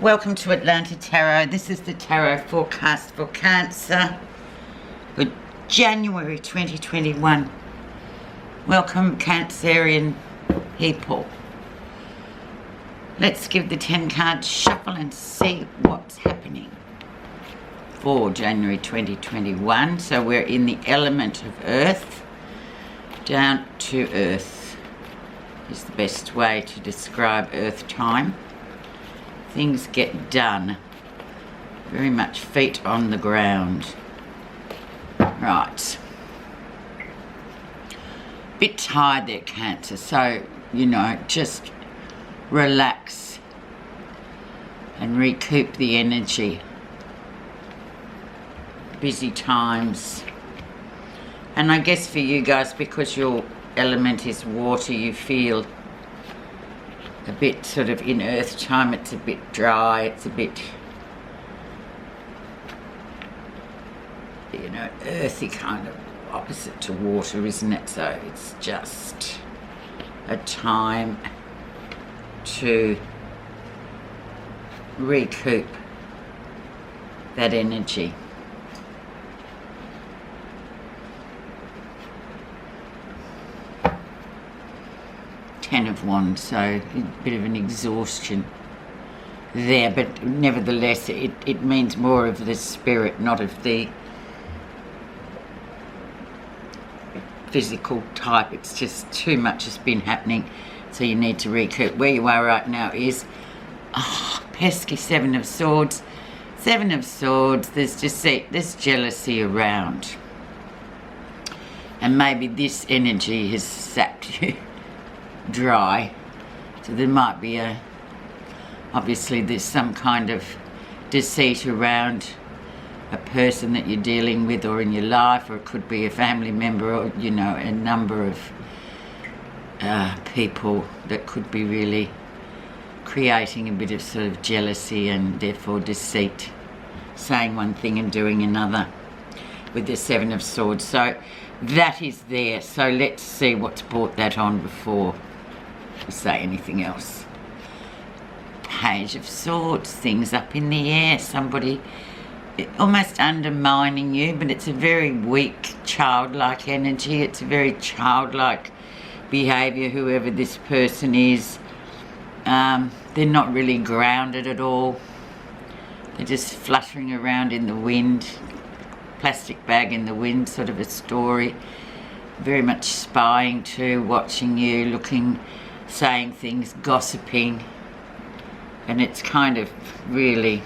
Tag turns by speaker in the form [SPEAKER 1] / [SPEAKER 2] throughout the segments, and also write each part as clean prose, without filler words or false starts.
[SPEAKER 1] Welcome to Atlanta Tarot. This is the tarot forecast for Cancer for January 2021. Welcome, Cancerian people. Let's give the 10 cards shuffle and see what's happening for January 2021. So we're in the element of Earth. Down to Earth is the best way to describe Earth time. Things get done. Very much feet on the ground. Right. Bit tired there, Cancer. So, just relax and recoup the energy. Busy times. And I guess for you guys, because your element is water, you feel a bit sort of in Earth time. It's a bit dry, it's a bit, earthy, kind of opposite to water, isn't it? So it's just a time to recoup that energy. Ten of Wands, so a bit of an exhaustion there, but nevertheless it means more of the spirit, not of the physical type. It's just too much has been happening, so you need to recoup. Where you are right now is pesky Seven of Swords. Seven of Swords, there's deceit, there's jealousy around, and maybe this energy has sapped you dry. So there might be obviously there's some kind of deceit around a person that you're dealing with or in your life, or it could be a family member, or a number of people that could be really creating a bit of sort of jealousy and therefore deceit, saying one thing and doing another with the Seven of Swords. So that is there. So let's see what's brought that on before we say anything else. Page of Swords, things up in the air, somebody almost undermining you, but it's a very weak, childlike energy. It's a very childlike behaviour, whoever this person is. They're not really grounded at all. They're just fluttering around in the wind, plastic bag in the wind sort of a story. Very much spying too, watching you, looking, saying things, gossiping, and it's kind of really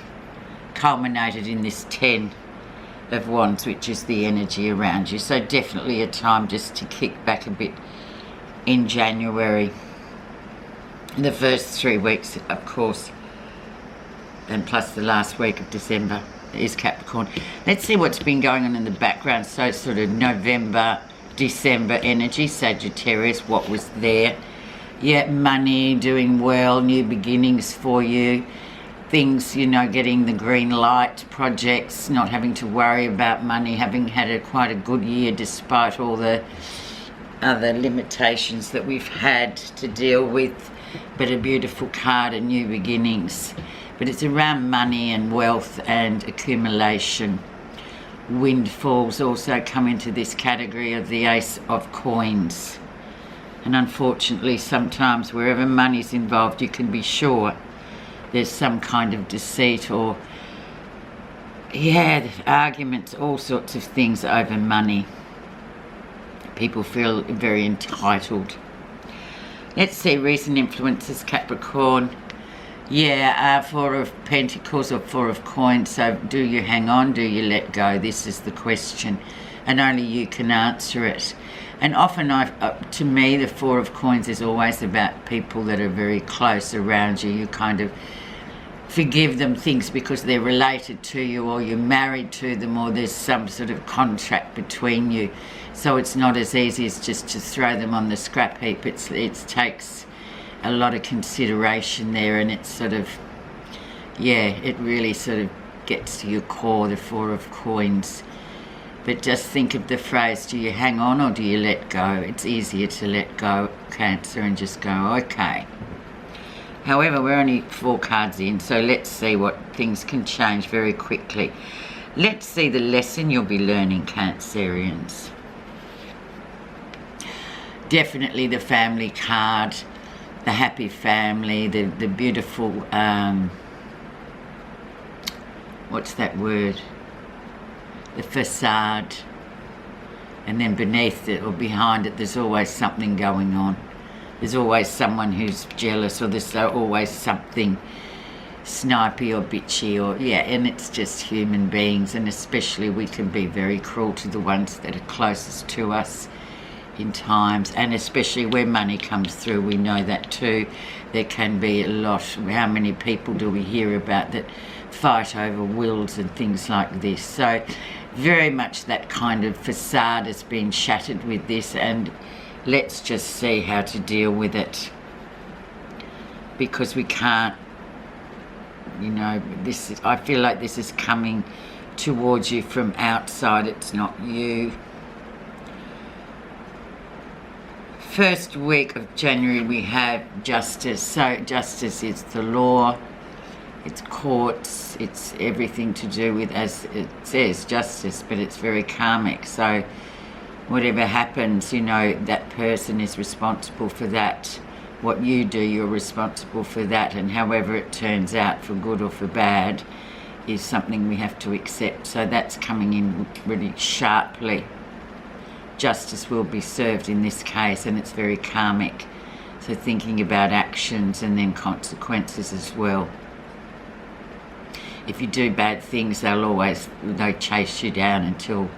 [SPEAKER 1] culminated in this 10 of Wands, which is the energy around you. So definitely a time just to kick back a bit in January. The first 3 weeks, of course, and plus the last week of December is Capricorn. Let's see what's been going on in the background. So sort of November, December energy, Sagittarius, what was there? Yeah, money, doing well, new beginnings for you. Things, getting the green light, projects, not having to worry about money, having had quite a good year despite all the other limitations that we've had to deal with. But a beautiful card, and new beginnings. But it's around money and wealth and accumulation. Windfalls also come into this category of the Ace of Coins. And unfortunately, sometimes wherever money's involved, you can be sure there's some kind of deceit or, arguments, all sorts of things over money. People feel very entitled. Let's see, recent influences, Capricorn. Four of Pentacles or Four of Coins. So do you hang on? Do you let go? This is the question, and only you can answer it. And often, to me, the Four of Coins is always about people that are very close around you. You kind of forgive them things because they're related to you, or you're married to them, or there's some sort of contract between you. So it's not as easy as just to throw them on the scrap heap. It takes a lot of consideration there, and it's sort of, it really sort of gets to your core, the Four of Coins. But just think of the phrase, do you hang on or do you let go? It's easier to let go, Cancer, and just go, okay. However, we're only 4 cards in, so let's see what things can change very quickly. Let's see the lesson you'll be learning, Cancerians. Definitely the family card, the happy family, the beautiful, what's that word? The facade. And then beneath it or behind it, there's always something going on. There's always someone who's jealous, or there's always something snipey or bitchy, or and it's just human beings, and especially we can be very cruel to the ones that are closest to us in times, and especially where money comes through, we know that too. There can be a lot. How many people do we hear about that fight over wills and things like this? So very much that kind of facade has been shattered with this, and let's just see how to deal with it, because we can't, you know, this is, I feel like this is coming towards you from outside, it's not you. First week of January we have justice. So justice is the law, it's courts, it's everything to do with, as it says, justice, but it's very karmic. So whatever happens, you know, that person is responsible for that. What you do, you're responsible for that, and however it turns out, for good or for bad, is something we have to accept. So that's coming in really sharply. Justice will be served in this case, and it's very karmic. So thinking about actions and then consequences as well. If you do bad things, they'll chase you down until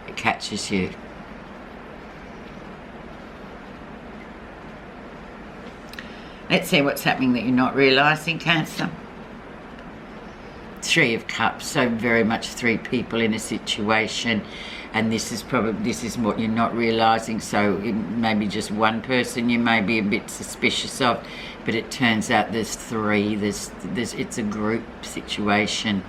[SPEAKER 1] it catches you. Let's see what's happening that you're not realising, Cancer. 3 of Cups, so very much 3 people in a situation, and this is what you're not realising. So it may be just one person you may be a bit suspicious of, but it turns out there's 3. It's a group situation.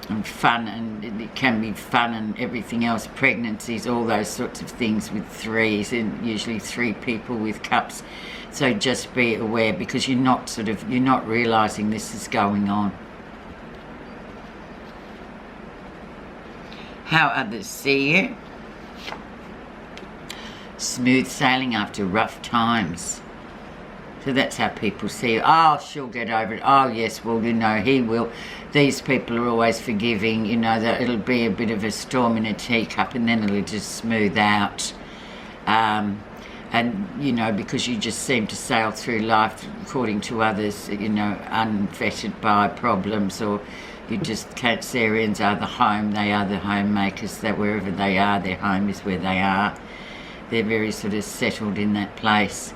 [SPEAKER 1] And fun, and it can be fun and everything else, pregnancies, all those sorts of things with 3s, and usually 3 people with cups. So just be aware, because you're not realising this is going on. How others see you. Smooth sailing after rough times. So that's how people see you. Oh, she'll get over it. Oh, yes, well, you know, he will. These people are always forgiving, you know, that it'll be a bit of a storm in a teacup, and then it'll just smooth out. And, you know, because you just seem to sail through life, according to others, you know, unfettered by problems, or you just, Cancerians are the home, they are the homemakers, that wherever they are, their home is where they are. They're very sort of settled in that place.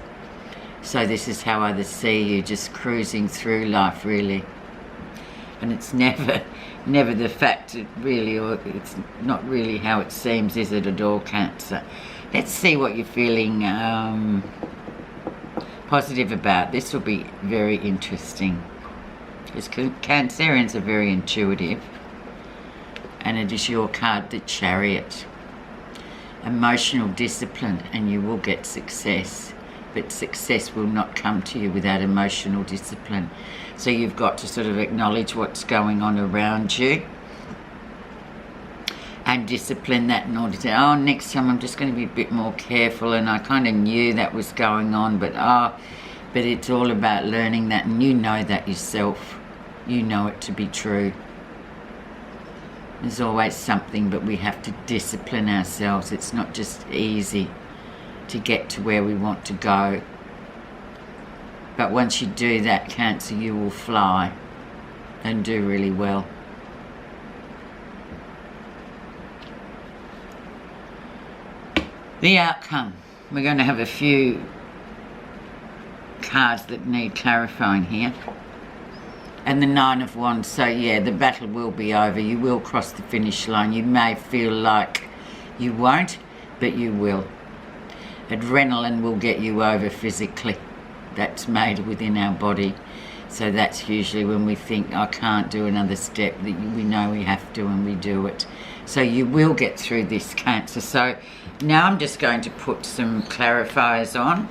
[SPEAKER 1] So this is how others see you, just cruising through life, really. And it's never the fact, really, or it's not really how it seems, is it, at all, Cancer? Let's see what you're feeling positive about. This will be very interesting. Because Cancerians are very intuitive. And it is your card, the Chariot. Emotional discipline, and you will get success. But success will not come to you without emotional discipline. So you've got to sort of acknowledge what's going on around you and discipline that in order to, oh, next time I'm just going to be a bit more careful, and I kind of knew that was going on, but it's all about learning that, and you know that yourself. You know it to be true. There's always something, but we have to discipline ourselves. It's not just easy to get to where we want to go. But once you do that, Cancer, you will fly and do really well. The outcome. We're going to have a few cards that need clarifying here. And the 9 of Wands. So yeah, the battle will be over. You will cross the finish line. You may feel like you won't, but you will. Adrenaline will get you over physically. That's made within our body. So that's usually when we think, I can't do another step, that we know we have to, and we do it. So you will get through this, Cancer. So now I'm just going to put some clarifiers on.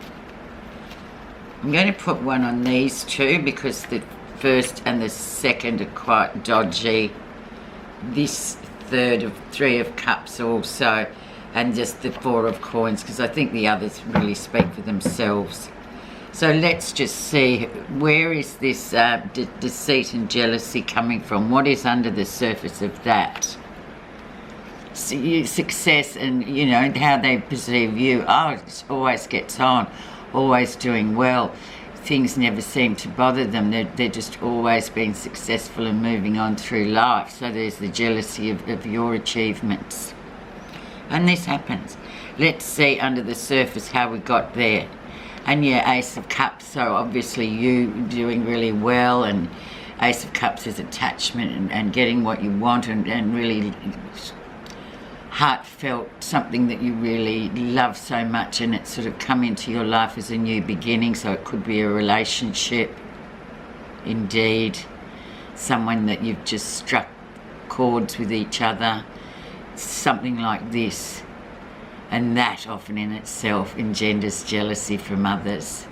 [SPEAKER 1] I'm going to put one on these two because the first and the second are quite dodgy. This third of Three of Cups also, and just the Four of Coins, because I think the others really speak for themselves. So let's just see, where is this deceit and jealousy coming from? What is under the surface of that? Success and, you know, how they perceive you. Oh, it always gets on, always doing well. Things never seem to bother them. They're just always being successful and moving on through life. So there's the jealousy of your achievements. And this happens. Let's see under the surface how we got there. And yeah, Ace of Cups, so obviously you doing really well, and Ace of Cups is attachment and getting what you want, and really heartfelt, something that you really love so much, and it's sort of come into your life as a new beginning. So it could be a relationship, indeed, someone that you've just struck chords with each other, something like this. And that often in itself engenders jealousy from others.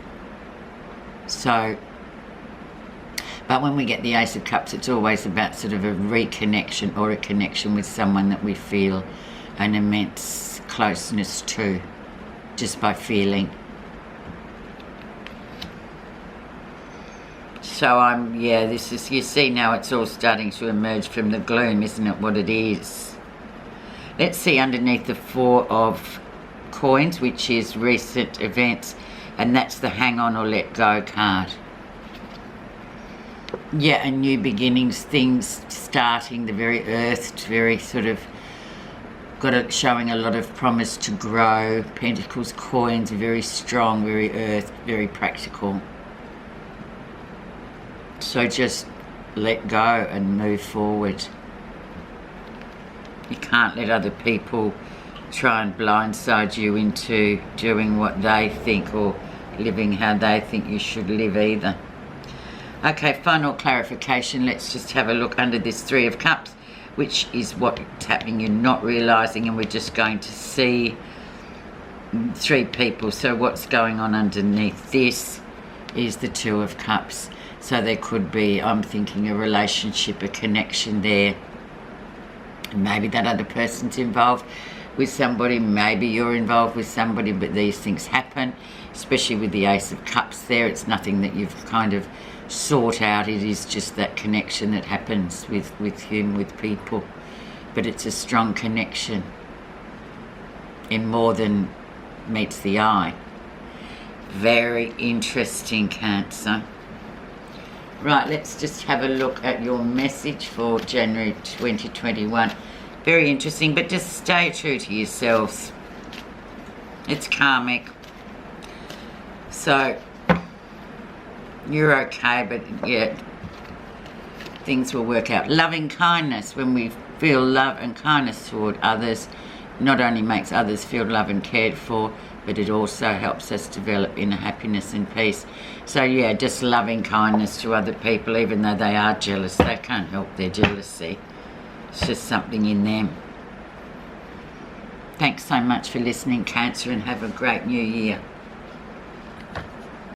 [SPEAKER 1] So, but when we get the Ace of Cups, it's always about sort of a reconnection or a connection with someone that we feel an immense closeness to, just by feeling. So this is, you see now it's all starting to emerge from the gloom, isn't it, what it is? Let's see underneath the Four of Coins, which is recent events, and that's the Hang On or Let Go card. Yeah, and new beginnings, things starting, the very earthed, very sort of showing a lot of promise to grow. Pentacles, coins, very strong, very earthed, very practical. So just let go and move forward. You can't let other people try and blindside you into doing what they think or living how they think you should live either. Okay, final clarification. Let's just have a look under this Three of Cups, which is what's happening you're not realising, and we're just going to see three people. So what's going on underneath this is the Two of Cups. So there could be, I'm thinking, a relationship, a connection there. Maybe that other person's involved with somebody, maybe you're involved with somebody, but these things happen, especially with the Ace of Cups there. It's nothing that you've kind of sought out, it is just that connection that happens with people. But it's a strong connection in more than meets the eye. Very interesting, Cancer. Right, let's just have a look at your message for January 2021. Very interesting, but just stay true to yourselves. It's karmic. So, you're okay, but yeah, things will work out. Loving kindness, when we feel love and kindness toward others, not only makes others feel loved and cared for, but it also helps us develop inner happiness and peace. So yeah, just loving kindness to other people, even though they are jealous. They can't help their jealousy. It's just something in them. Thanks so much for listening, Cancer, and have a great new year.